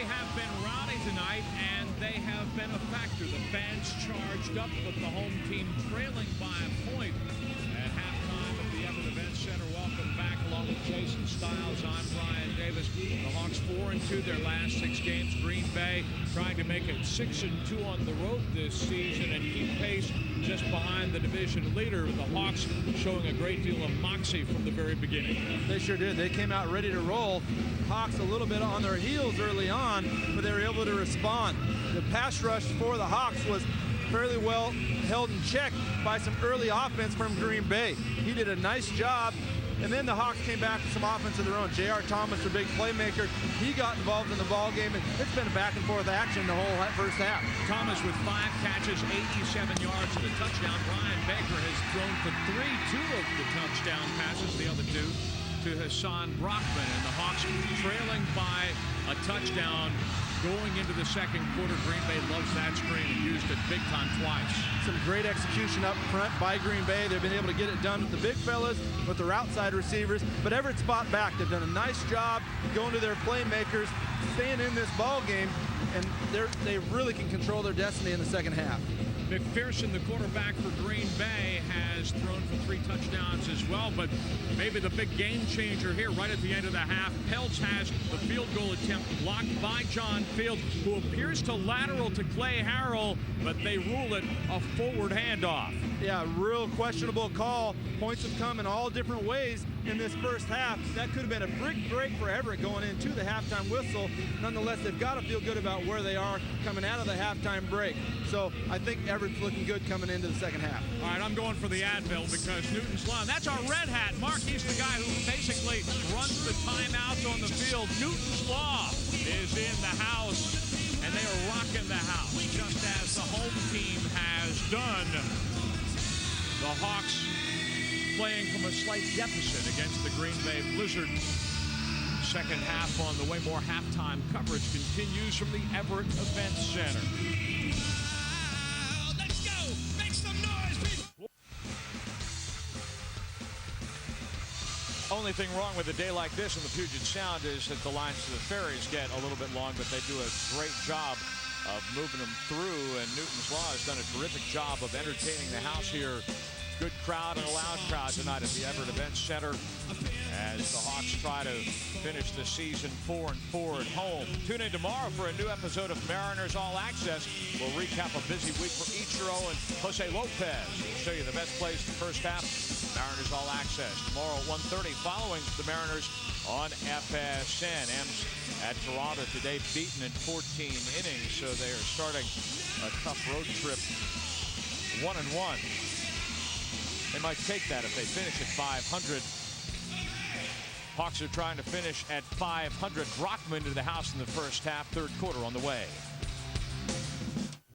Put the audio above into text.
have been rowdy tonight, and they have been a factor. The fans charged up with the home team trailing by a point at halftime at the Everett Events Center. Welcome back along with Jason Stiles. I'm Brian Davis. The Hawks 4-2 their last 6 games. Green Bay trying to make it 6-2 on the road this season and keep pace just behind the division leader. The Hawks showing a great deal of moxie from the very beginning. They sure did. They came out ready to roll. Hawks a little bit on their heels early on, but they were able to respond. The pass rush for the Hawks was fairly well held in check by some early offense from Green Bay. He did a nice job, and then the Hawks came back with some offense of their own. J.R. Thomas, their big playmaker, he got involved in the ball game, and it's been back and forth action the whole first half. Thomas with 5 catches, 87 yards and a touchdown. Brian Baker has thrown for 3, 2 of the touchdown passes, the other 2 to Hassan Brockman, and the Hawks trailing by a touchdown going into the second quarter. Green Bay loves that screen and used it big time twice. Some great execution up front by Green Bay. They've been able to get it done with the big fellas, with their outside receivers, but Everett's fought back. They've done a nice job going to their playmakers, staying in this ball game, and they really can control their destiny in the second half. McPherson, the quarterback for Green Bay, has thrown for 3 touchdowns as well, but maybe the big game changer here right at the end of the half. Peltz has the field goal attempt blocked by John Field, who appears to lateral to Clay Harrell, but they rule it a forward handoff. Yeah, real questionable call. Points have come in all different ways in this first half. That could have been a big break for Everett going into the halftime whistle. Nonetheless, they've got to feel good about where they are coming out of the halftime break. So I think Everett's looking good coming into the second half. All right, I'm going for the Advil because Newton's Law. That's our red hat. Mark, he's the guy who basically runs the timeouts on the field. Newton's Law is in the house, and they are rocking the house, just as the home team has done. The Hawks playing from a slight deficit against the Green Bay Blizzard. Second half on the way. More halftime coverage continues from the Everett Events Center. Let's go! Make some noise, people! Only thing wrong with a day like this in the Puget Sound is that the lines to the ferries get a little bit long, but they do a great job of moving them through, and Newton's Law has done a terrific job of entertaining the house here. Good crowd and a loud crowd tonight at the Everett Events Center as the Hawks try to finish the season 4-4 at home. Tune in tomorrow for a new episode of Mariners All Access. We'll recap a busy week for Ichiro and Jose Lopez. We'll show you the best plays in the first half. Mariners All Access tomorrow at 1:30 following the Mariners on FSN. M's at Toronto today beaten in 14 innings, so they are starting a tough road trip 1-1. They might take that if they finish at 500. Hawks are trying to finish at 500. Brockman to the house in the first half, third quarter on the way.